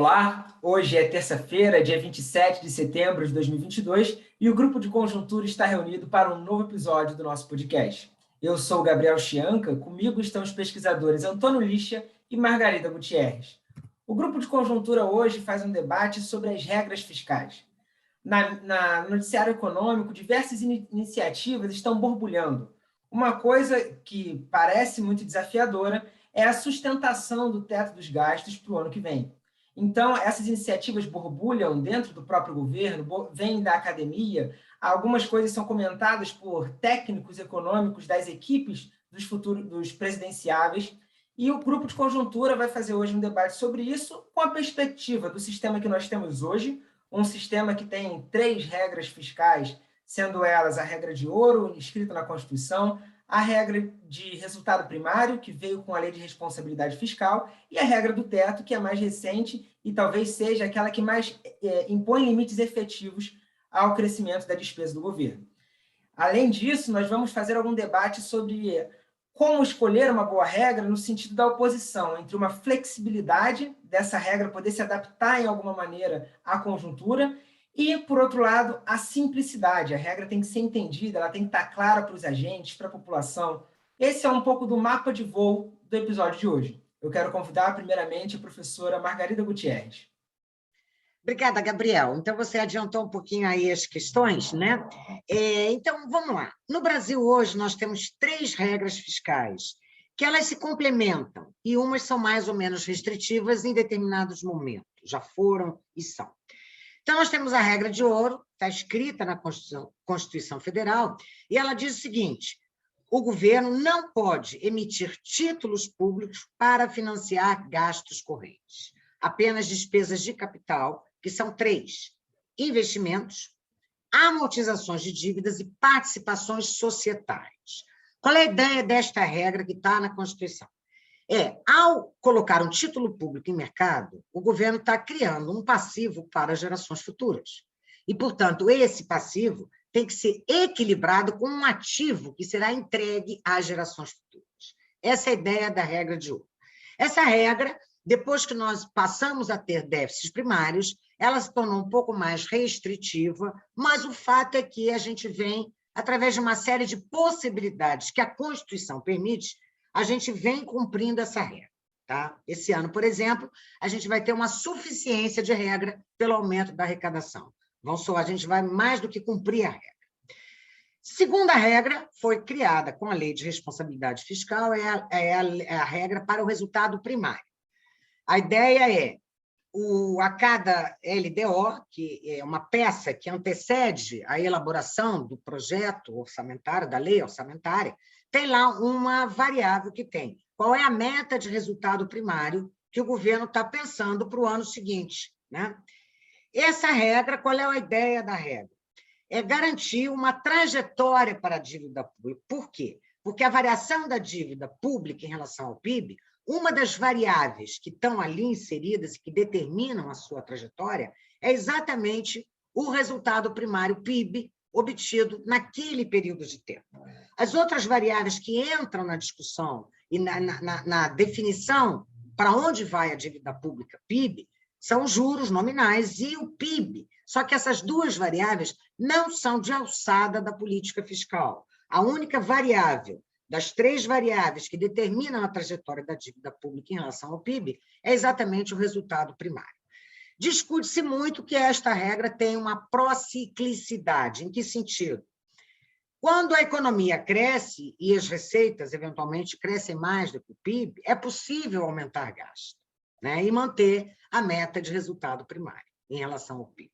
Olá, hoje é terça-feira, dia 27 de setembro de 2022, e o Grupo de Conjuntura está reunido para um novo episódio do nosso podcast. Eu sou o Gabriel Chianca, comigo estão os pesquisadores Antônio Lixa e Margarida Gutierrez. O Grupo de Conjuntura hoje faz um debate sobre as regras fiscais. No noticiário econômico, diversas iniciativas estão borbulhando. Uma coisa que parece muito desafiadora é a sustentação do teto dos gastos para o ano que vem. Então, essas iniciativas borbulham dentro do próprio governo, vêm da academia, algumas coisas são comentadas por técnicos econômicos das equipes dos presidenciáveis, e o Grupo de Conjuntura vai fazer hoje um debate sobre isso com a perspectiva do sistema que nós temos hoje, um sistema que tem 3 regras fiscais, sendo elas a regra de ouro, escrita na Constituição, a regra de resultado primário, que veio com a Lei de Responsabilidade Fiscal, e a regra do teto, que é mais recente e talvez seja aquela que mais impõe limites efetivos ao crescimento da despesa do governo. Além disso, nós vamos fazer algum debate sobre como escolher uma boa regra no sentido da oposição entre uma flexibilidade dessa regra poder se adaptar em alguma maneira à conjuntura e, por outro lado, a simplicidade. A regra tem que ser entendida, ela tem que estar clara para os agentes, para a população. Esse é um pouco do mapa de voo do episódio de hoje. Eu quero convidar, primeiramente, a professora Margarida Gutierrez. Obrigada, Gabriel. Então, você adiantou um pouquinho aí as questões, né? Então, vamos lá. No Brasil, hoje, nós temos 3 regras fiscais, que elas se complementam, e umas são mais ou menos restritivas em determinados momentos, já foram e são. Então, nós temos a regra de ouro, está escrita na Constituição Federal, e ela diz o seguinte: o governo não pode emitir títulos públicos para financiar gastos correntes, apenas despesas de capital, que são 3: investimentos, amortizações de dívidas e participações societárias. Qual é a ideia desta regra que está na Constituição? Ao colocar um título público em mercado, o governo está criando um passivo para gerações futuras. E, portanto, esse passivo tem que ser equilibrado com um ativo que será entregue às gerações futuras. Essa é a ideia da regra de ouro. Essa regra, depois que nós passamos a ter déficits primários, ela se tornou um pouco mais restritiva, mas o fato é que a gente vem, através de uma série de possibilidades que a Constituição permite, a gente vem cumprindo essa regra. Tá? Esse ano, por exemplo, a gente vai ter uma suficiência de regra pelo aumento da arrecadação. A gente vai mais do que cumprir a regra. Segunda regra foi criada com a Lei de Responsabilidade Fiscal, a regra para o resultado primário. A ideia é, a cada LDO, que é uma peça que antecede a elaboração do projeto orçamentário, da lei orçamentária, tem lá uma variável que tem qual é a meta de resultado primário que o governo está pensando para o ano seguinte, né? Essa regra, qual é a ideia da regra? É garantir uma trajetória para a dívida pública. Por quê? Porque a variação da dívida pública em relação ao PIB, uma das variáveis que estão ali inseridas e que determinam a sua trajetória é exatamente o resultado primário PIB obtido naquele período de tempo. As outras variáveis que entram na discussão e na definição para onde vai a dívida pública PIB são os juros nominais e o PIB. Só que essas 2 variáveis não são de alçada da política fiscal. A única variável das 3 variáveis que determinam a trajetória da dívida pública em relação ao PIB é exatamente o resultado primário. Discute-se muito que esta regra tem uma prociclicidade. Em que sentido? Quando a economia cresce e as receitas, eventualmente, crescem mais do que o PIB, é possível aumentar gasto, né, e manter a meta de resultado primário em relação ao PIB.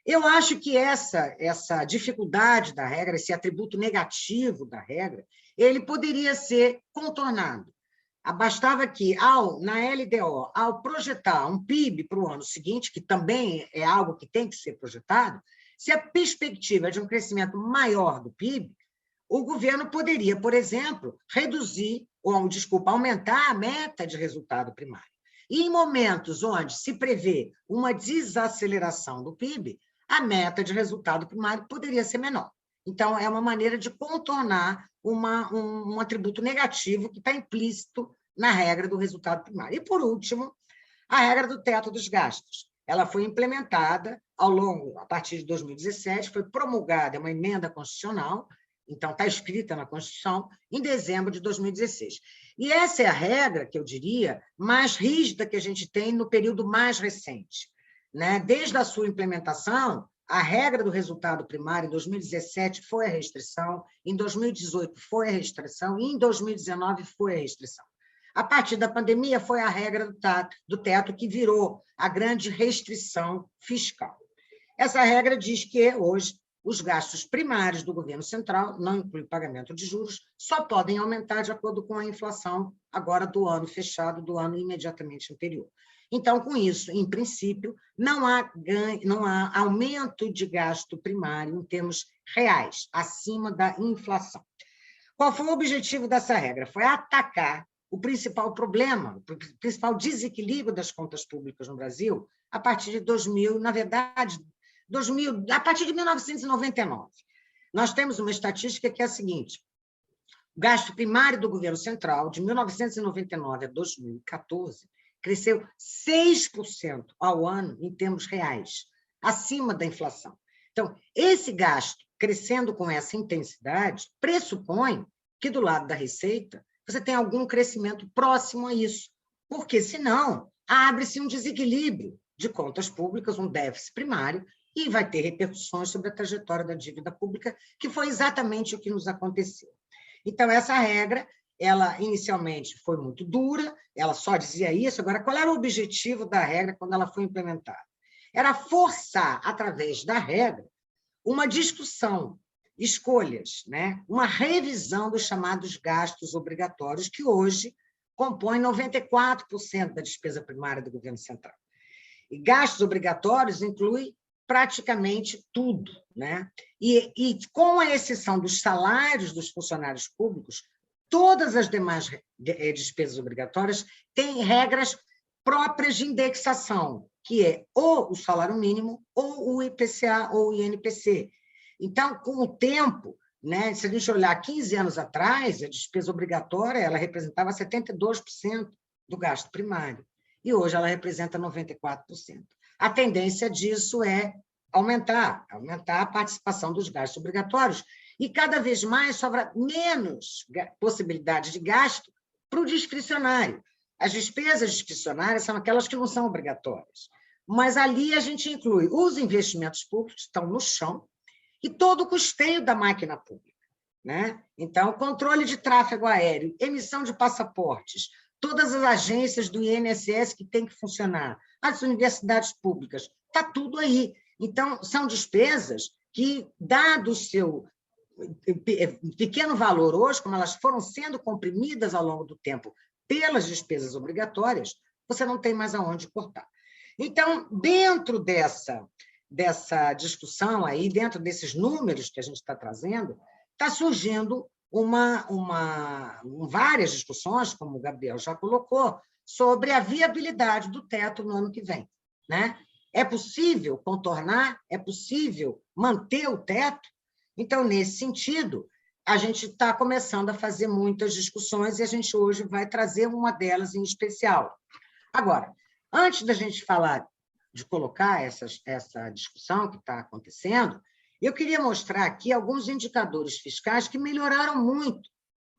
Eu acho que essa dificuldade da regra, esse atributo negativo da regra, ele poderia ser contornado. Bastava que, na LDO, ao projetar um PIB para o ano seguinte, que também é algo que tem que ser projetado, se a perspectiva é de um crescimento maior do PIB, o governo poderia, por exemplo, aumentar a meta de resultado primário. E em momentos onde se prevê uma desaceleração do PIB, a meta de resultado primário poderia ser menor. Então, é uma maneira de contornar um atributo negativo que está implícito na regra do resultado primário. E, por último, A regra do teto dos gastos. Ela foi implementada a partir de 2017, foi promulgada uma emenda constitucional, então está escrita na Constituição, em dezembro de 2016. E essa é a regra, que eu diria, mais rígida que a gente tem no período mais recente. Né? Desde a sua implementação, a regra do resultado primário, em 2017, foi a restrição, em 2018 foi a restrição, e em 2019 foi a restrição. A partir da pandemia, foi a regra do teto que virou a grande restrição fiscal. Essa regra diz que, hoje, os gastos primários do governo central, não inclui pagamento de juros, só podem aumentar de acordo com a inflação agora do ano fechado, do ano imediatamente anterior. Então, com isso, em princípio, não há aumento de gasto primário em termos reais, acima da inflação. Qual foi o objetivo dessa regra? Foi atacar o principal problema, o principal desequilíbrio das contas públicas no Brasil, a partir de 2000, na verdade, a partir de 1999. Nós temos uma estatística que é a seguinte: o gasto primário do governo central, de 1999 a 2014, cresceu 6% ao ano em termos reais, acima da inflação. Então, esse gasto crescendo com essa intensidade pressupõe que, do lado da receita, você tem algum crescimento próximo a isso, porque, senão, abre-se um desequilíbrio de contas públicas, um déficit primário, e vai ter repercussões sobre a trajetória da dívida pública, que foi exatamente o que nos aconteceu. Então, essa regra, ela inicialmente foi muito dura, ela só dizia isso. Agora, qual era o objetivo da regra quando ela foi implementada? Era forçar, através da regra, uma discussão, escolhas, né? Uma revisão dos chamados gastos obrigatórios, que hoje compõem 94% da despesa primária do governo central. E gastos obrigatórios inclui praticamente tudo, né? E com a exceção dos salários dos funcionários públicos, todas as demais despesas obrigatórias têm regras próprias de indexação, que é ou o salário mínimo, ou o IPCA, ou o INPC. Então, com o tempo, né, se a gente olhar 15 anos atrás, a despesa obrigatória ela representava 72% do gasto primário, e hoje ela representa 94%. A tendência disso é aumentar a participação dos gastos obrigatórios, e cada vez mais sobra menos possibilidade de gasto para o discricionário. As despesas discricionárias são aquelas que não são obrigatórias, mas ali a gente inclui os investimentos públicos, que estão no chão, e todo o custeio da máquina pública, né? Então, controle de tráfego aéreo, emissão de passaportes, todas as agências do INSS que têm que funcionar, as universidades públicas, está tudo aí. Então, são despesas que, dado o seu pequeno valor hoje, como elas foram sendo comprimidas ao longo do tempo pelas despesas obrigatórias, você não tem mais aonde cortar. Então, dentro dessa discussão aí, dentro desses números que a gente está trazendo, está surgindo várias discussões, como o Gabriel já colocou, sobre a viabilidade do teto no ano que vem, né? É possível contornar? É possível manter o teto? Então, nesse sentido, a gente está começando a fazer muitas discussões e a gente hoje vai trazer uma delas em especial. Agora, antes da gente falar de colocar essa discussão que está acontecendo, eu queria mostrar aqui alguns indicadores fiscais que melhoraram muito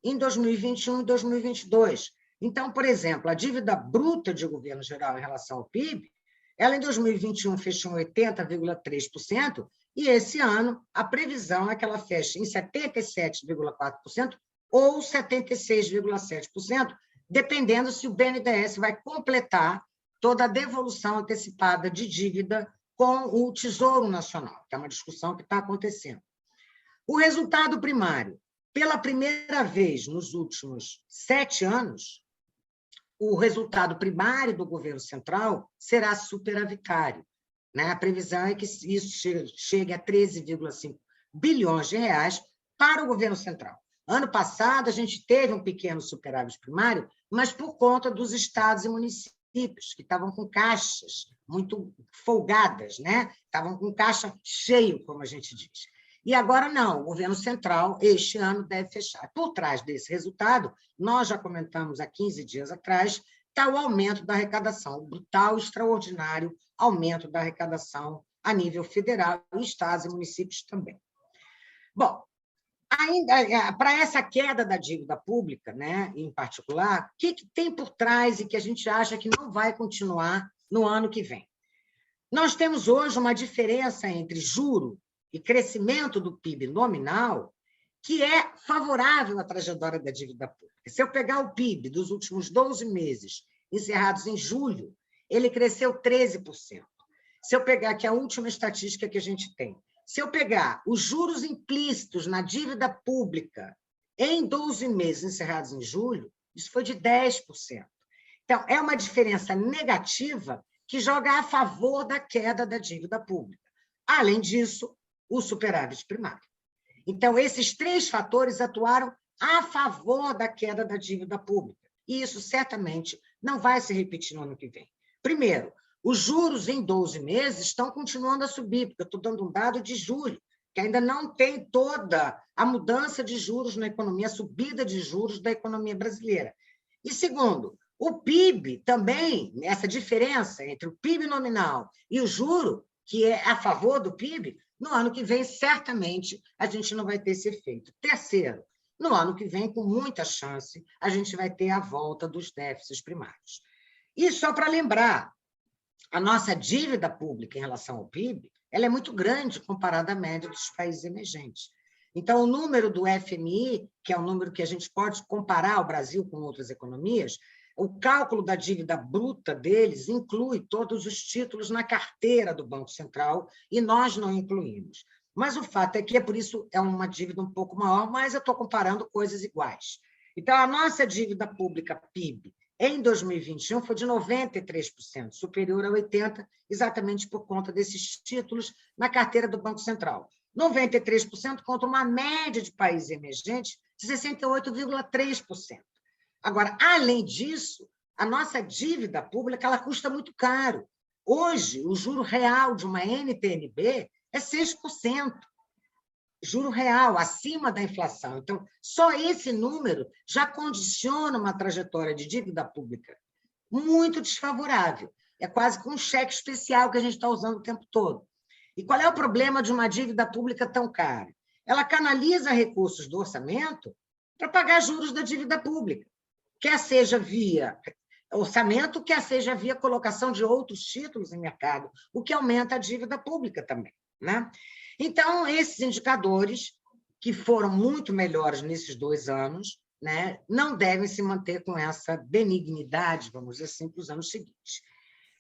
em 2021 e 2022. Então, por exemplo, a dívida bruta de governo geral em relação ao PIB, ela em 2021 fechou em 80,3%, e esse ano a previsão é que ela feche em 77,4% ou 76,7%, dependendo se o BNDES vai completar toda a devolução antecipada de dívida com o Tesouro Nacional, que é uma discussão que está acontecendo. O resultado primário, pela primeira vez nos últimos 7 anos, o resultado primário do governo central será superavitário, né? A previsão é que isso chegue a 13,5 bilhões de reais para o governo central. Ano passado, a gente teve um pequeno superávit primário, mas por conta dos estados e municípios, que estavam com caixas muito folgadas, né? Estavam com caixa cheio, como a gente diz. E agora não, o governo central, este ano, deve fechar. Por trás desse resultado, nós já comentamos há 15 dias atrás está o aumento da arrecadação, o brutal, extraordinário aumento da arrecadação a nível federal, estados e municípios também. Bom, ainda para essa queda da dívida pública, né, em particular, o que tem por trás e que a gente acha que não vai continuar no ano que vem? Nós temos hoje uma diferença entre juro e crescimento do PIB nominal que é favorável à trajetória da dívida pública. Se eu pegar o PIB dos últimos 12 meses, encerrados em julho, ele cresceu 13%. Se eu pegar aqui a última estatística que a gente tem, se eu pegar os juros implícitos na dívida pública em 12 meses encerrados em julho, isso foi de 10%. Então, é uma diferença negativa que joga a favor da queda da dívida pública. Além disso, o superávit primário. Então, esses 3 fatores atuaram a favor da queda da dívida pública. E isso certamente não vai se repetir no ano que vem. Primeiro, os juros em 12 meses estão continuando a subir, porque eu estou dando um dado de julho, que ainda não tem toda a mudança de juros na economia, a subida de juros da economia brasileira. E segundo, o PIB também, essa diferença entre o PIB nominal e o juro, que é a favor do PIB, no ano que vem, certamente, a gente não vai ter esse efeito. Terceiro, no ano que vem, com muita chance, a gente vai ter a volta dos déficits primários. E só para lembrar, a nossa dívida pública em relação ao PIB, ela é muito grande comparada à média dos países emergentes. Então, o número do FMI, que é o número que a gente pode comparar o Brasil com outras economias, o cálculo da dívida bruta deles inclui todos os títulos na carteira do Banco Central e nós não incluímos. Mas o fato é que, por isso, é uma dívida um pouco maior, mas eu estou comparando coisas iguais. Então, a nossa dívida pública PIB em 2021 foi de 93%, superior a 80%, exatamente por conta desses títulos na carteira do Banco Central. 93% contra uma média de países emergentes de 68,3%. Agora, além disso, a nossa dívida pública ela custa muito caro. Hoje, o juro real de uma NTN-B é 6%. Juro real, acima da inflação. Então, só esse número já condiciona uma trajetória de dívida pública muito desfavorável. É quase como um cheque especial que a gente está usando o tempo todo. E qual é o problema de uma dívida pública tão cara? Ela canaliza recursos do orçamento para pagar juros da dívida pública, quer seja via orçamento, quer seja via colocação de outros títulos em mercado, o que aumenta a dívida pública também, né? Então, esses indicadores, que foram muito melhores nesses 2 anos, né, não devem se manter com essa benignidade, vamos dizer assim, para os anos seguintes.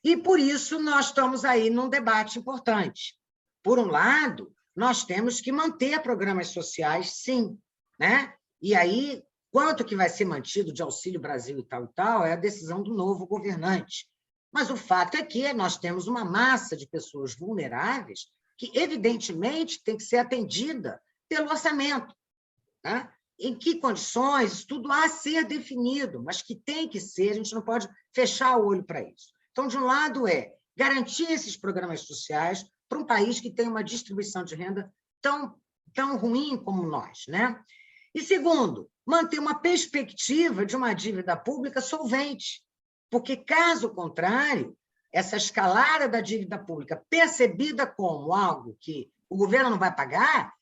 E, por isso, nós estamos aí num debate importante. Por um lado, nós temos que manter programas sociais, sim, né? E aí, quanto que vai ser mantido de Auxílio Brasil e tal, é a decisão do novo governante. Mas o fato é que nós temos uma massa de pessoas vulneráveis que, evidentemente, tem que ser atendida pelo orçamento. Né? Em que condições, isso tudo há a ser definido, mas que tem que ser, a gente não pode fechar o olho para isso. Então, de um lado, é garantir esses programas sociais para um país que tem uma distribuição de renda tão ruim como nós. Né? E, segundo, manter uma perspectiva de uma dívida pública solvente, porque, caso contrário, essa escalada da dívida pública, percebida como algo que o governo não vai pagar,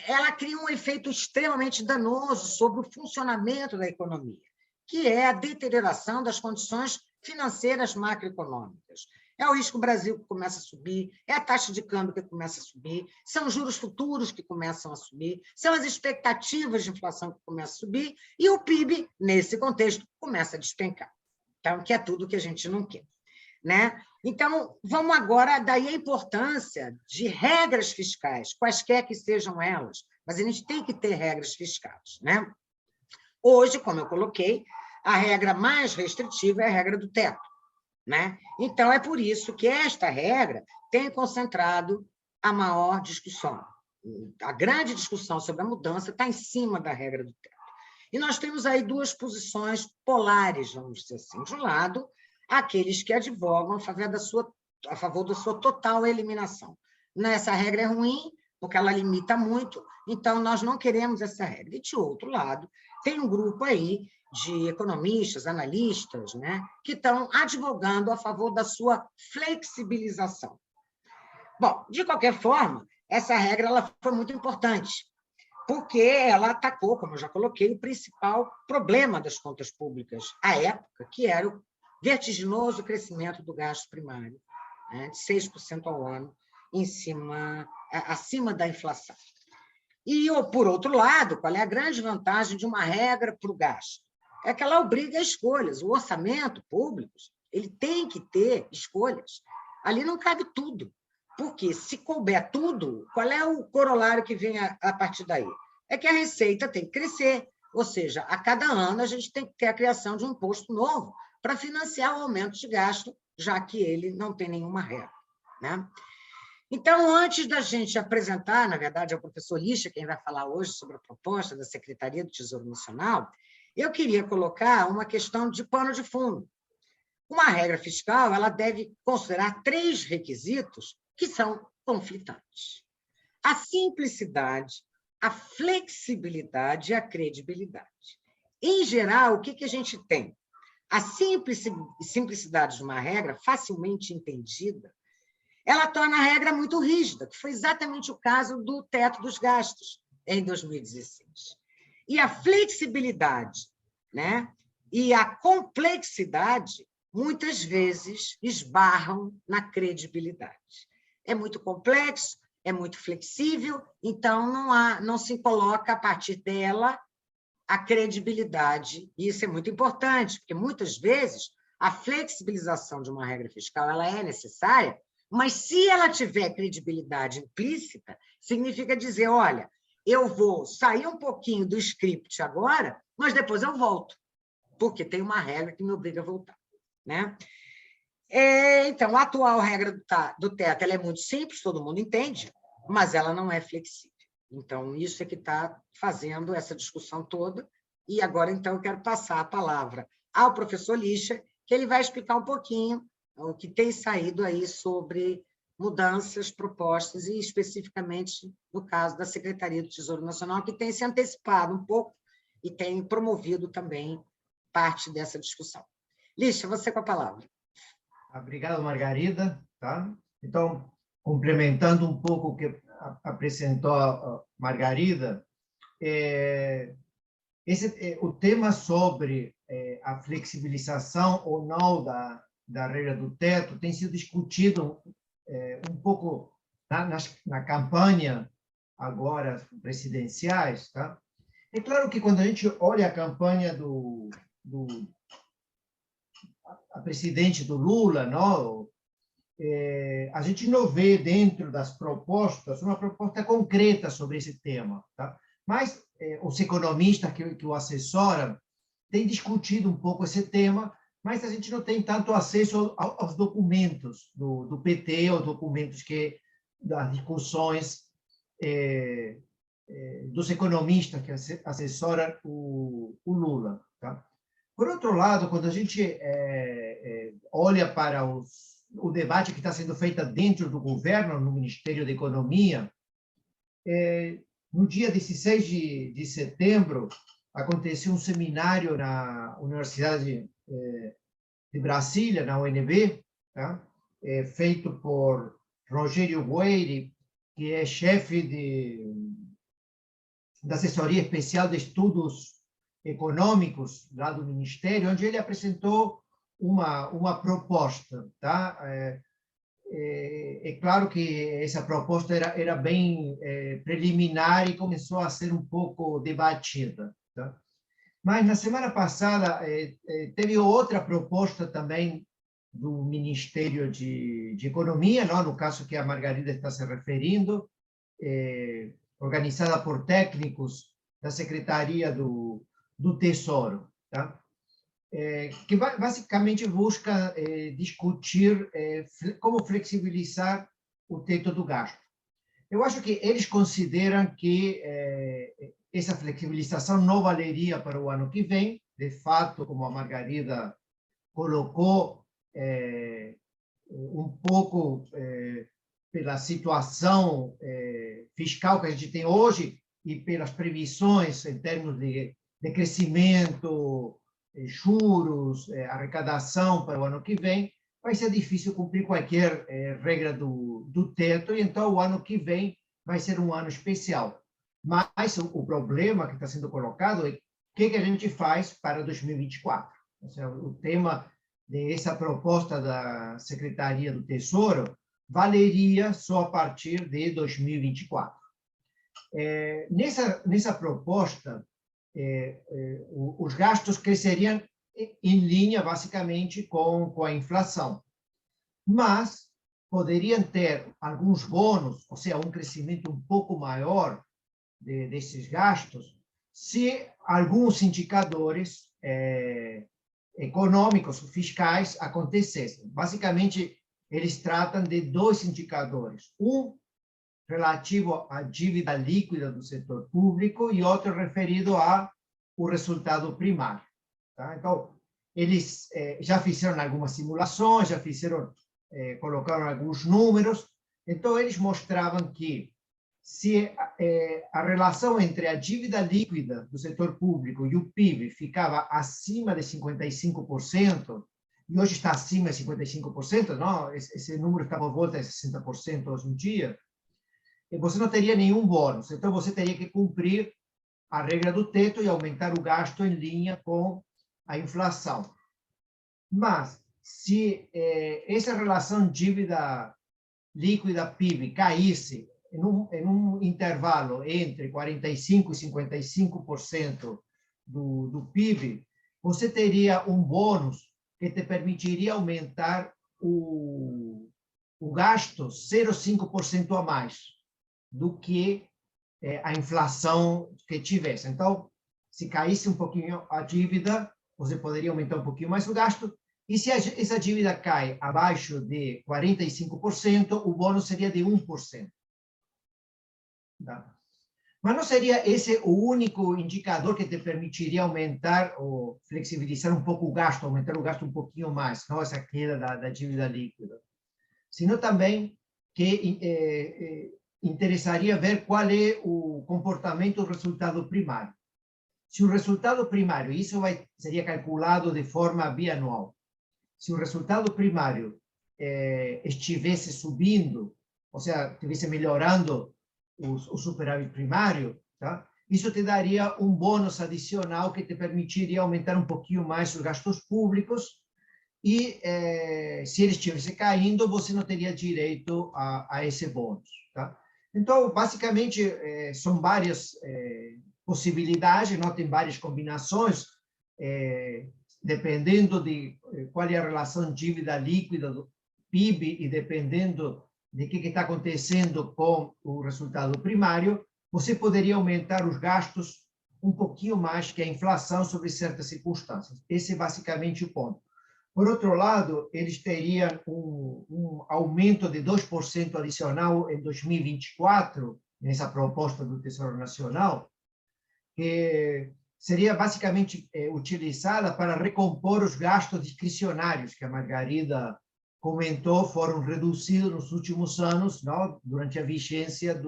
ela cria um efeito extremamente danoso sobre o funcionamento da economia, que é a deterioração das condições financeiras macroeconômicas. É o risco Brasil que começa a subir, é a taxa de câmbio que começa a subir, são os juros futuros que começam a subir, são as expectativas de inflação que começam a subir, e o PIB, nesse contexto, começa a despencar. Então, que é tudo que a gente não quer. Né? Então, vamos agora, daí a importância de regras fiscais, quaisquer que sejam elas, mas a gente tem que ter regras fiscais. Né? Hoje, como eu coloquei, a regra mais restritiva é a regra do teto. Né? Então, é por isso que esta regra tem concentrado a maior discussão. A grande discussão sobre a mudança está em cima da regra do teto. E nós temos aí 2 posições polares, vamos dizer assim. De um lado, aqueles que advogam a favor da sua total eliminação. Essa regra é ruim, porque ela limita muito, então nós não queremos essa regra. E, de outro lado, tem um grupo aí de economistas, analistas, né, que estão advogando a favor da sua flexibilização. Bom, de qualquer forma, essa regra ela foi muito importante, porque ela atacou, como eu já coloquei, o principal problema das contas públicas à época, que era o vertiginoso crescimento do gasto primário, né, de 6% ao ano, acima da inflação. E, por outro lado, qual é a grande vantagem de uma regra para o gasto? É que ela obriga a escolhas. O orçamento público ele tem que ter escolhas. Ali não cabe tudo. Porque, se couber tudo, qual é o corolário que vem a partir daí? É que a receita tem que crescer. Ou seja, a cada ano a gente tem que ter a criação de um imposto novo para financiar o aumento de gasto, já que ele não tem nenhuma regra, né? Então, antes da gente apresentar, na verdade, é o professor Lixa quem vai falar hoje sobre a proposta da Secretaria do Tesouro Nacional, eu queria colocar uma questão de pano de fundo. Uma regra fiscal ela deve considerar 3 requisitos que são conflitantes: a simplicidade, a flexibilidade e a credibilidade. Em geral, o que a gente tem? A simplicidade de uma regra, facilmente entendida, ela torna a regra muito rígida, que foi exatamente o caso do teto dos gastos em 2016. E a flexibilidade, né, e a complexidade, muitas vezes, esbarram na credibilidade. É muito complexo, é muito flexível, então não se coloca a partir dela a credibilidade. E isso é muito importante, porque muitas vezes a flexibilização de uma regra fiscal ela é necessária, mas se ela tiver credibilidade implícita, significa dizer, olha, eu vou sair um pouquinho do script agora, mas depois eu volto, porque tem uma regra que me obriga a voltar, né? Então, a atual regra do teto ela é muito simples, todo mundo entende, mas ela não é flexível. Então, isso é que está fazendo essa discussão toda. E agora, então, eu quero passar a palavra ao professor Lixa, que ele vai explicar um pouquinho o que tem saído aí sobre mudanças propostas, e especificamente no caso da Secretaria do Tesouro Nacional, que tem se antecipado um pouco e tem promovido também parte dessa discussão. Lixa, você com a palavra. Obrigado, Margarida. Tá? Então, complementando um pouco o que apresentou a Margarida, o tema sobre a flexibilização ou não da regra do teto tem sido discutido um pouco na campanha agora presidenciais. Tá? É claro que quando a gente olha a campanha a presidente do Lula, não, a gente não vê dentro das propostas uma proposta concreta sobre esse tema. Tá? Mas os economistas que o assessoram têm discutido um pouco esse tema, mas a gente não tem tanto acesso aos documentos do PT, ou documentos das discussões dos economistas que assessoram o Lula. Tá? Por outro lado, quando a gente olha para o debate que está sendo feito dentro do governo, no Ministério da Economia, no dia 16 de setembro, aconteceu um seminário na Universidade de Brasília, na UNB, tá? Feito por Rogério Gueire, que é chefe da Assessoria Especial de Estudos Econômicos lá do Ministério, onde ele apresentou uma proposta. Tá? É claro que essa proposta era bem preliminar e começou a ser um pouco debatida. Tá? Mas, na semana passada, teve outra proposta também do Ministério de Economia, não? No caso que a Margarida está se referindo, organizada por técnicos da Secretaria do Tesouro, tá? Que basicamente busca discutir como flexibilizar o teto do gasto. Eu acho que eles consideram que essa flexibilização não valeria para o ano que vem. De fato, como a Margarida colocou, um pouco pela situação fiscal que a gente tem hoje e pelas previsões em termos de de crescimento, juros, arrecadação para o ano que vem, vai ser difícil cumprir qualquer regra do teto, e então o ano que vem vai ser um ano especial. Mas o problema que está sendo colocado é o que a gente faz para 2024. Ou seja, o tema dessa proposta da Secretaria do Tesouro valeria só a partir de 2024. Nessa proposta, os gastos cresceriam em linha, basicamente, com a inflação. Mas poderiam ter alguns bônus, ou seja, um crescimento um pouco maior desses gastos, se alguns indicadores econômicos, fiscais, acontecessem. Basicamente, eles tratam de dois indicadores. Um relativo à dívida líquida do setor público e outro referido ao resultado primário. Tá? Então, eles já fizeram algumas simulações, colocaram alguns números. Então, eles mostravam que se a relação entre a dívida líquida do setor público e o PIB ficava acima de 55%, e hoje está acima de 55%, não? Esse número está por volta de 60% hoje em dia, e você não teria nenhum bônus. Então, você teria que cumprir a regra do teto e aumentar o gasto em linha com a inflação. Mas, se essa relação dívida líquida-PIB caísse em um intervalo entre 45% e 55% do PIB, você teria um bônus que te permitiria aumentar o gasto 0,5% a mais do que a inflação que tivesse. Então, se caísse um pouquinho a dívida, você poderia aumentar um pouquinho mais o gasto, e se essa dívida cai abaixo de 45%, o bônus seria de 1%. Tá? Mas não seria esse o único indicador que te permitiria aumentar ou flexibilizar um pouco o gasto, aumentar o gasto um pouquinho mais, não essa queda da dívida líquida. Sino também que interessaria ver qual é o comportamento do resultado primário. Se o resultado primário, isso seria calculado de forma bianual, se o resultado primário estivesse subindo, ou seja, estivesse melhorando o superávit primário, tá? Isso te daria um bônus adicional que te permitiria aumentar um pouquinho mais os gastos públicos e, se ele estivesse caindo, você não teria direito a esse bônus. Tá? Então, basicamente, são várias possibilidades, não? Tem várias combinações, dependendo de qual é a relação dívida líquida do PIB e dependendo de que está acontecendo com o resultado primário, você poderia aumentar os gastos um pouquinho mais que a inflação sobre certas circunstâncias. Esse é basicamente o ponto. Por outro lado, eles teriam um aumento de 2% adicional em 2024, nessa proposta do Tesouro Nacional, que seria basicamente utilizada para recompor os gastos discricionários que a Margarida comentou, foram reduzidos nos últimos anos, não? Durante a vigência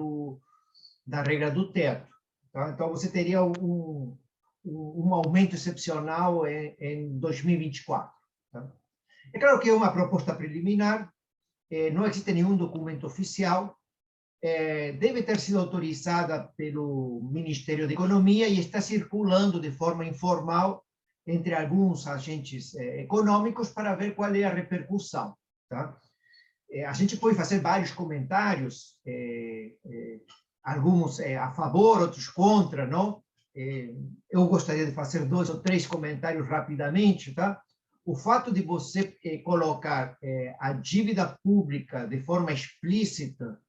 da regra do teto. Tá? Então, você teria um aumento excepcional em 2024. Tá? É claro que é uma proposta preliminar, não existe nenhum documento oficial, deve ter sido autorizada pelo Ministério da Economia e está circulando de forma informal entre alguns agentes econômicos para ver qual é a repercussão. Tá? A gente pode fazer vários comentários, alguns a favor, outros contra, não? Eu gostaria de fazer 2 ou 3 comentários rapidamente. Tá? O fato de você colocar a dívida pública de forma explícita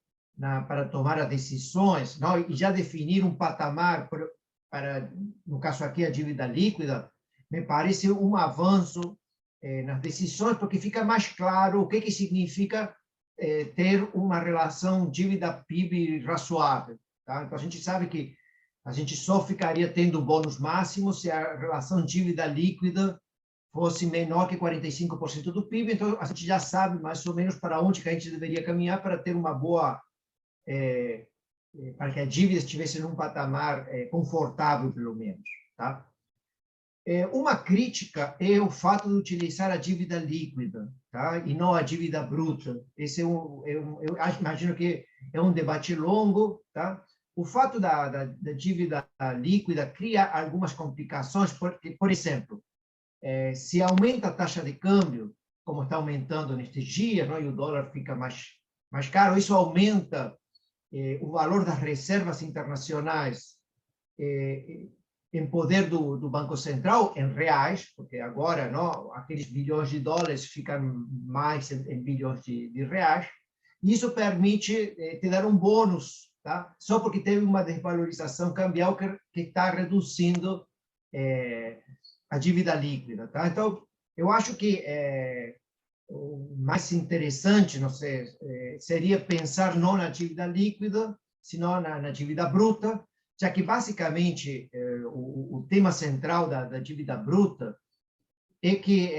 para tomar as decisões, não? E já definir um patamar para, no caso aqui, a dívida líquida, me parece um avanço nas decisões, porque fica mais claro o que significa ter uma relação dívida-PIB razoável. Tá? Então, a gente sabe que a gente só ficaria tendo bônus máximo se a relação dívida líquida fosse menor que 45% do PIB, então a gente já sabe mais ou menos para onde que a gente deveria caminhar para ter uma boa... para que a dívida estivesse num patamar confortável, pelo menos. Tá? Uma crítica é o fato de utilizar a dívida líquida, tá? E não a dívida bruta. Esse imagino que é um debate longo, tá? O fato da dívida líquida cria algumas complicações, porque, por exemplo, se aumenta a taxa de câmbio, como está aumentando nestes dias, não? E o dólar fica mais caro, isso aumenta o valor das reservas internacionais em poder do Banco Central, em reais, porque agora não, aqueles bilhões de dólares ficam mais em bilhões de reais, e isso permite te dar um bônus, tá? Só porque teve uma desvalorização cambial que está reduzindo a dívida líquida. Tá? Então, eu acho que o mais interessante, não sei, seria pensar não na dívida líquida, senão na dívida bruta, já que, basicamente, o tema central da dívida bruta é que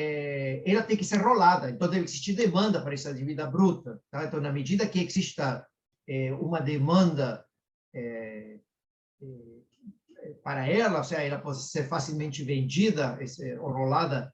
ela tem que ser rolada, então deve existir demanda para essa dívida bruta. Tá? Então, na medida que exista uma demanda para ela, ou seja, ela pode ser facilmente vendida ou rolada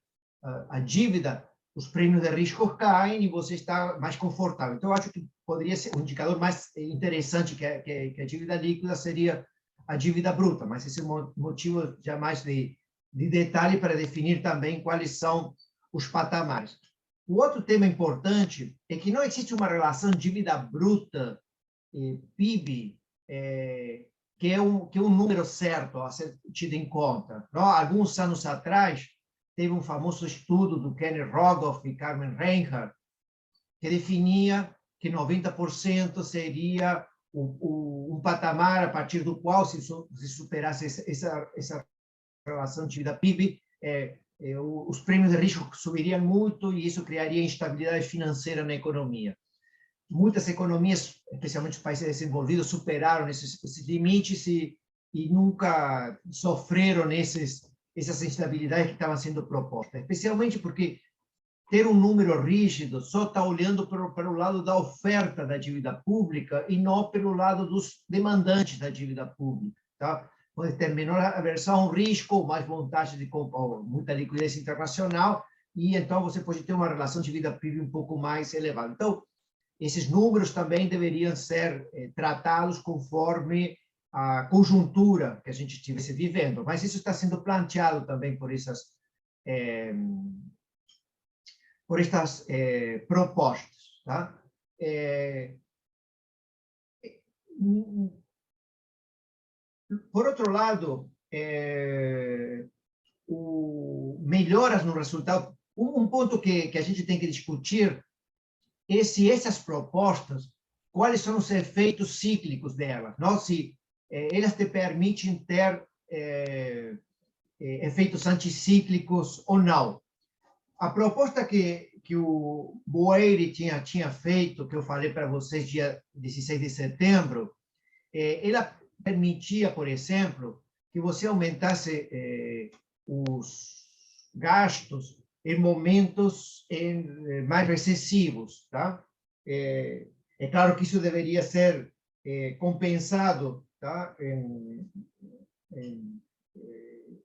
a dívida, os prêmios de risco caem e você está mais confortável. Então, eu acho que poderia ser um indicador mais interessante que a dívida líquida seria a dívida bruta, mas esse é um motivo jamais de detalhe para definir também quais são os patamares. O outro tema importante é que não existe uma relação dívida bruta e PIB que é um número certo a ser tido em conta. Não? Alguns anos atrás, teve um famoso estudo do Kenneth Rogoff e Carmen Reinhardt que definia que 90% seria um patamar a partir do qual, se superasse essa relação dívida-PIB, os prêmios de risco subiriam muito e isso criaria instabilidade financeira na economia. Muitas economias, especialmente os países desenvolvidos, superaram esses limites e nunca sofreram essas instabilidades que estavam sendo propostas, especialmente porque ter um número rígido só está olhando para o lado da oferta da dívida pública e não pelo lado dos demandantes da dívida pública. Tá? Pode ter menor aversão ao risco, mais vontade de comprar, muita liquidez internacional, e então você pode ter uma relação de dívida PIB um pouco mais elevada. Então, esses números também deveriam ser tratados conforme a conjuntura que a gente estivesse vivendo, mas isso está sendo planteado também por estas propostas. Tá? Por outro lado, melhoras no resultado. Um ponto que a gente tem que discutir é se essas propostas, quais são os efeitos cíclicos delas, não? Se elas te permitem ter efeitos anticíclicos ou não. A proposta que o Boeri tinha feito, que eu falei para vocês dia 16 de setembro, ela permitia, por exemplo, que você aumentasse os gastos em momentos mais recessivos. Tá? É claro que isso deveria ser compensado, tá?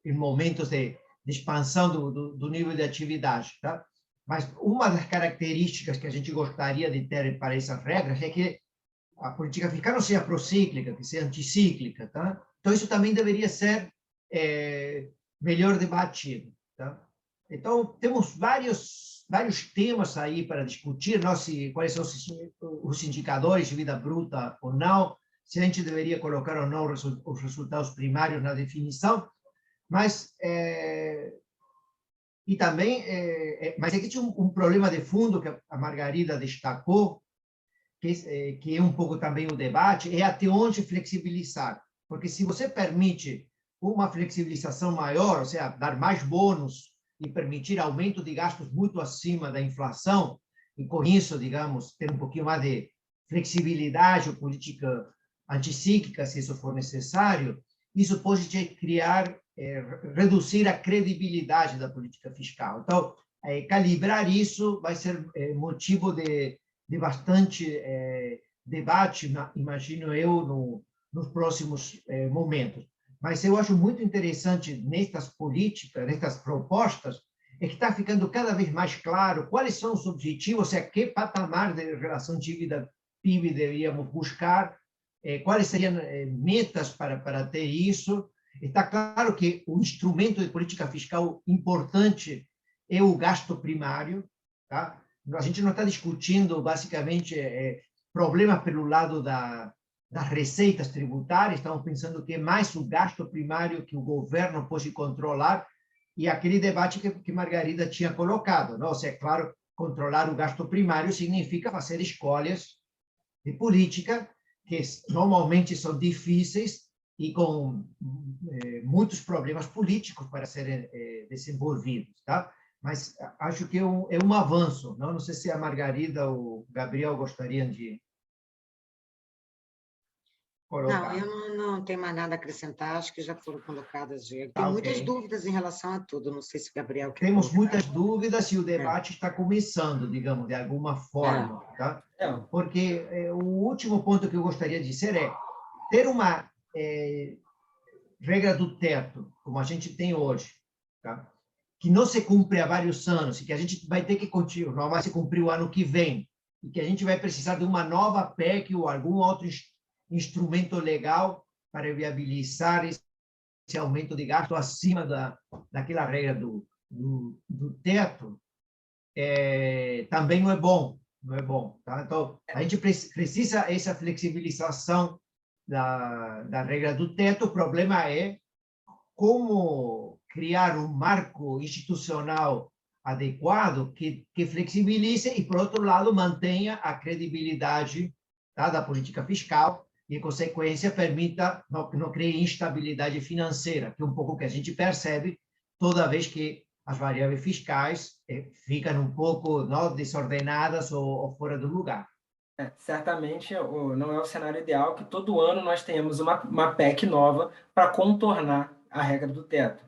em momentos de expansão do nível de atividade. Tá? Mas uma das características que a gente gostaria de ter para essas regras é que a política fiscal não seja procíclica, que seja anticíclica. Tá? Então, isso também deveria ser melhor debatido. Tá? Então, temos vários temas aí para discutir, não? Quais são os indicadores de vida bruta ou não, se a gente deveria colocar ou não os resultados primários na definição, mas e também, mas existe um problema de fundo que a Margarida destacou, que é um pouco também o debate, é até onde flexibilizar. Porque se você permite uma flexibilização maior, ou seja, dar mais bônus e permitir aumento de gastos muito acima da inflação, e com isso, digamos, ter um pouquinho mais de flexibilidade ou política anticíclica, se isso for necessário, isso pode reduzir a credibilidade da política fiscal. Então, calibrar isso vai ser motivo de bastante debate, imagino eu, nos próximos momentos. Mas eu acho muito interessante nestas políticas, nestas propostas, é que está ficando cada vez mais claro quais são os objetivos, ou seja, que patamar de relação dívida-PIB deveríamos buscar, quais seriam metas para ter isso. Está claro que o instrumento de política fiscal importante é o gasto primário. Tá? A gente não está discutindo, basicamente, problemas pelo lado das receitas tributárias, estamos pensando que é mais o gasto primário que o governo pode controlar, e aquele debate que Margarida tinha colocado. Não? Ou seja, é claro, controlar o gasto primário significa fazer escolhas de política que normalmente são difíceis e com muitos problemas políticos para serem desenvolvidos. Tá? Mas acho que é um avanço. Não sei se a Margarida ou o Gabriel gostariam de colocar. Não, eu não tenho mais nada a acrescentar, acho que já foram colocadas. Eu Tá, tenho ok. muitas dúvidas em relação a tudo, não sei se o Gabriel quer Temos colocar. muitas dúvidas e o debate está começando, digamos, de alguma forma. Tá? Porque o último ponto que eu gostaria de dizer é ter uma regra do teto, como a gente tem hoje, tá? Que não se cumpre há vários anos e que a gente vai ter que continuar, não vai se cumprir o ano que vem, e que a gente vai precisar de uma nova PEC ou algum outro instrumento legal para viabilizar esse aumento de gasto acima daquela regra do teto, também não é bom. Não é bom. Tá? Então, a gente precisa essa flexibilização da regra do teto. O problema é como criar um marco institucional adequado que flexibilize e, por outro lado, mantenha a credibilidade, tá, da política fiscal e, em consequência, permita não crie instabilidade financeira, que é um pouco o que a gente percebe toda vez que as variáveis fiscais ficam um pouco desordenadas ou fora do lugar. Certamente não é o cenário ideal que todo ano nós tenhamos uma PEC nova para contornar a regra do teto.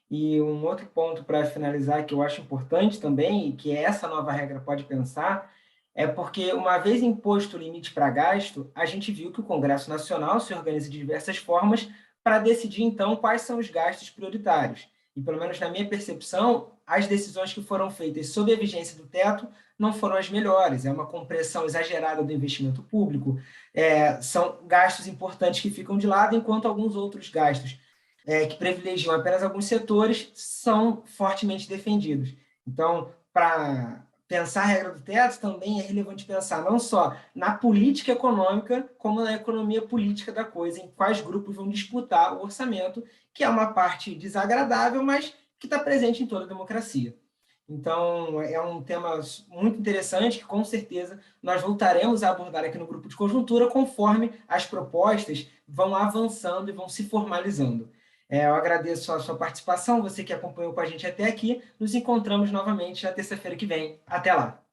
E um outro ponto para finalizar que eu acho importante também, e que essa nova regra pode pensar, é porque uma vez imposto o limite para gasto, a gente viu que o Congresso Nacional se organiza de diversas formas para decidir, então, quais são os gastos prioritários. E, pelo menos na minha percepção, as decisões que foram feitas sob a vigência do teto não foram as melhores. É uma compressão exagerada do investimento público, são gastos importantes que ficam de lado, enquanto alguns outros gastos que privilegiam apenas alguns setores são fortemente defendidos. Então, para pensar a regra do teto, também é relevante pensar não só na política econômica, como na economia política da coisa, em quais grupos vão disputar o orçamento, que é uma parte desagradável, mas que está presente em toda a democracia. Então, é um tema muito interessante que, com certeza, nós voltaremos a abordar aqui no Grupo de Conjuntura conforme as propostas vão avançando e vão se formalizando. Eu agradeço a sua participação, você que acompanhou com a gente até aqui. Nos encontramos novamente na terça-feira que vem. Até lá!